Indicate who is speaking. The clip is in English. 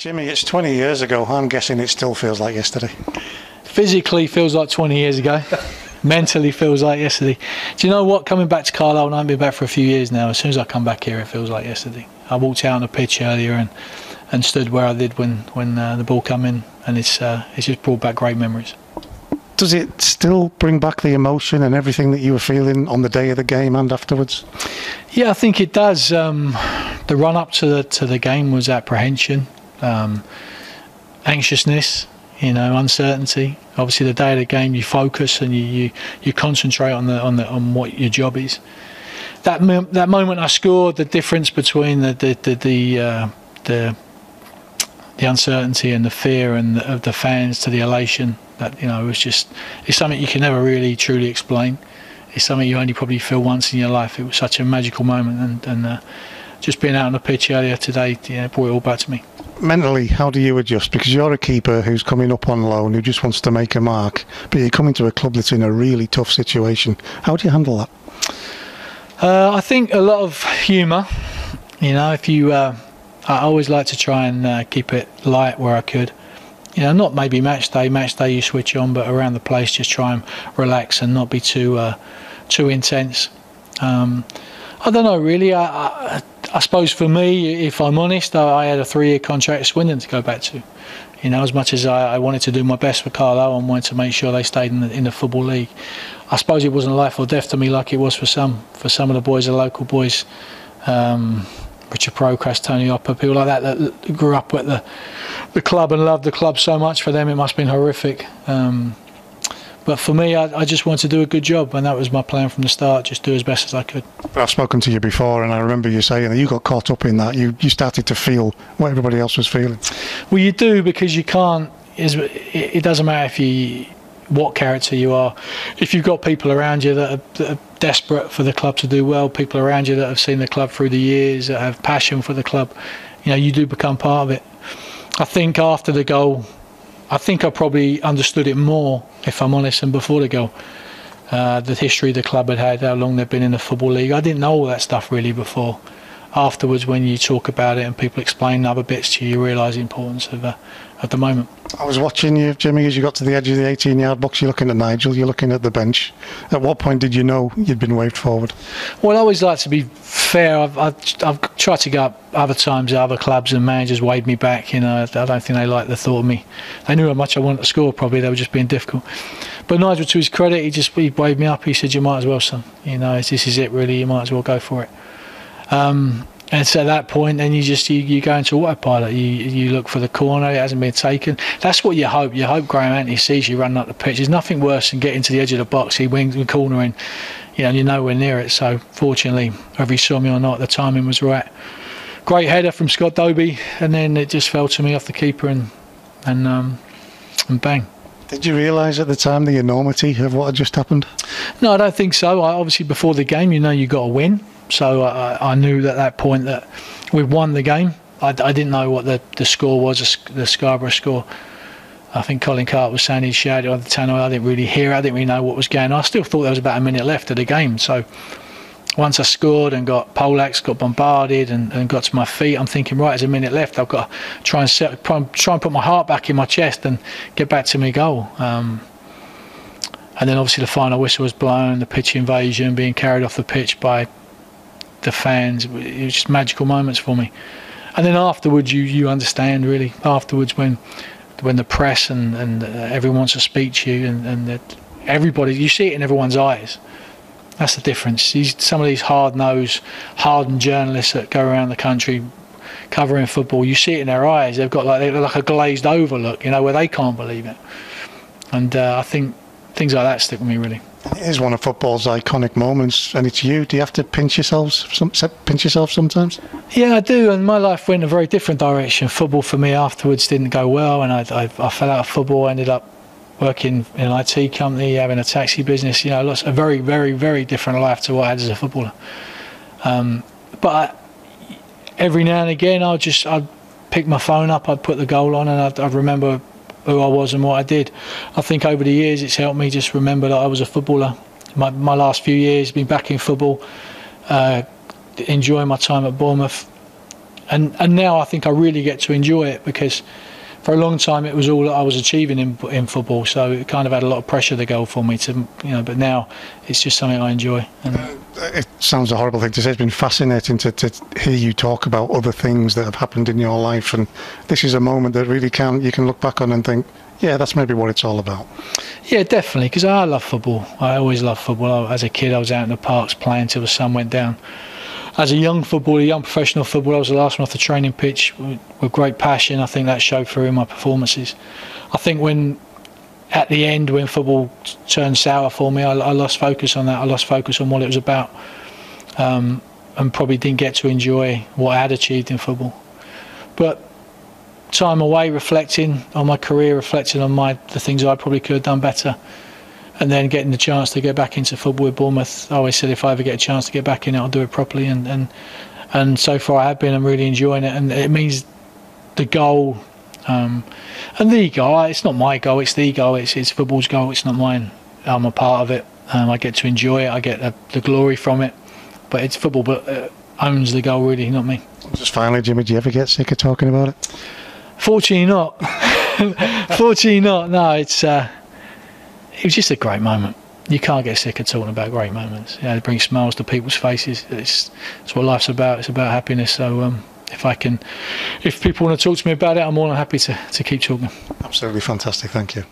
Speaker 1: Jimmy, it's 20 years ago. I'm guessing it still feels like yesterday.
Speaker 2: Physically feels like 20 years ago. Mentally feels like yesterday. Do you know what? Coming back to Carlisle, and I've been back for a few years now, as soon as I come back here, it feels like yesterday. I walked out on the pitch earlier and stood where I did when the ball came in, and it's just brought back great memories.
Speaker 1: Does it still bring back the emotion and everything that you were feeling on the day of the game and afterwards?
Speaker 2: Yeah, I think it does. The run up to the game was apprehension, anxiousness, uncertainty. Obviously, the day of the game, you focus and you concentrate on what your job is. That moment I scored, the difference between the uncertainty and the fear of the fans to the elation. That it's something you can never really truly explain. It's something you only probably feel once in your life. It was such a magical moment, and just being out on the pitch earlier today, brought it all back to me.
Speaker 1: Mentally, how do you adjust? Because you're a keeper who's coming up on loan, who just wants to make a mark, but you're coming to a club that's in a really tough situation. How do you handle that?
Speaker 2: I think a lot of humour. I always like to try and keep it light where I could. Not maybe match day you switch on, but around the place just try and relax and not be too intense. I don't know really. I suppose for me, if I'm honest, I had a 3-year contract at Swindon to go back to. As much as I wanted to do my best for Carlisle and wanted to make sure they stayed in the Football League, I suppose it wasn't life or death to me like it was for some of the boys, the local boys, Richard Procrast, Tony Hopper, people like that grew up at the club and loved the club so much. For them, it must have been horrific. But for me, I just wanted to do a good job, and that was my plan from the start, just do as best as I could.
Speaker 1: I've spoken to you before, and I remember you saying that you got caught up in that. You started to feel what everybody else was feeling.
Speaker 2: Well, you do, because you can't. It doesn't matter what character you are. If you've got people around you that are desperate for the club to do well, people around you that have seen the club through the years, that have passion for the club, you do become part of it. I think after the goal, I think I probably understood it more, if I'm honest, than before the goal. The history the club had, how long they've been in the Football League. I didn't know all that stuff really before. Afterwards, when you talk about it and people explain other bits to you, you realise the importance of the moment.
Speaker 1: I was watching you, Jimmy, as you got to the edge of the 18-yard box. You're looking at Nigel, you're looking at the bench. At what point did you know you'd been waved forward?
Speaker 2: Well, I always like to be fair. I've tried to go up other times at other clubs and managers waved me back. I don't think they liked the thought of me. They knew how much I wanted to score, probably. They were just being difficult. But Nigel, to his credit, he waved me up. He said, "You might as well, son. This is it, really. You might as well go for it." And so at that point, then you go into autopilot. You look for the corner. It hasn't been taken. That's what you hope. You hope Graham Anthony sees you running up the pitch. There's nothing worse than getting to the edge of the box. He wings the corner and you're nowhere near it. So fortunately, whether he saw me or not, the timing was right. Great header from Scott Dobie, and then it just fell to me off the keeper and bang.
Speaker 1: Did you realise at the time the enormity of what had just happened?
Speaker 2: No, I don't think so. Obviously, before the game, you got to win. So I knew at that point that we'd won the game. I didn't know what the score was, the Scarborough score. I think Colin Carter was saying he shouted on the tannoy. I didn't really hear it. I didn't really know what was going on. I still thought there was about a minute left of the game. So once I scored and got poleaxed, got bombarded and got to my feet, I'm thinking, right, there's a minute left. I've got to try and put my heart back in my chest and get back to my goal. And then obviously the final whistle was blown, the pitch invasion, being carried off the pitch by the fans. It was just magical moments for me. And then afterwards you understand really. Afterwards when the press and everyone wants to speak to you and that everybody, you see it in everyone's eyes. That's the difference. Some of these hard-nosed, hardened journalists that go around the country covering football, you see it in their eyes. They've got like a glazed over look, where they can't believe it. And I think things like that stick with me really.
Speaker 1: It is one of football's iconic moments, and it's you. Do you have to pinch yourself sometimes? Yeah,
Speaker 2: I do, and my life went a very different direction. Football for me afterwards didn't go well, and I fell out of football. I ended up working in an IT company, having a taxi business. A very, very, very different life to what I had as a footballer. But every now and again, I'd pick my phone up, I'd put the goal on, and I'd remember who I was and what I did. I think over the years it's helped me just remember that I was a footballer. My last few years been back in football, enjoying my time at Bournemouth, and now I think I really get to enjoy it, because for a long time it was all that I was achieving in football, so it kind of had a lot of pressure, the goal, for me to, but now it's just something I enjoy. And
Speaker 1: it sounds a horrible thing to say. It's been fascinating to hear you talk about other things that have happened in your life, and this is a moment that really you can look back on and think, yeah, that's maybe what it's all about.
Speaker 2: Yeah, definitely, because I love football. I always loved football. As a kid, I was out in the parks playing till the sun went down. As a young footballer, young professional footballer, I was the last one off the training pitch with great passion. I think that showed through in my performances. I think at the end, when football turned sour for me, I lost focus on that. I lost focus on what it was about, and probably didn't get to enjoy what I had achieved in football. But time away, reflecting on my career, reflecting on the things I probably could have done better, and then getting the chance to get back into football with Bournemouth, I always said if I ever get a chance to get back in it, I'll do it properly, and so far I have been. I'm really enjoying it, and it means the goal, and the goal, it's not my goal, it's the goal, it's football's goal, it's not mine. I'm a part of it, I get to enjoy it, I get the glory from it, but it's football but owns the goal, really, not me.
Speaker 1: Just finally, Jimmy, do you ever get sick of talking about it?
Speaker 2: Fortunately not. Fortunately not, no, it was just a great moment. You can't get sick of talking about great moments. It brings smiles to people's faces. It's what life's about. It's about happiness. So if people want to talk to me about it, I'm more than happy to keep talking.
Speaker 1: Absolutely fantastic. Thank you.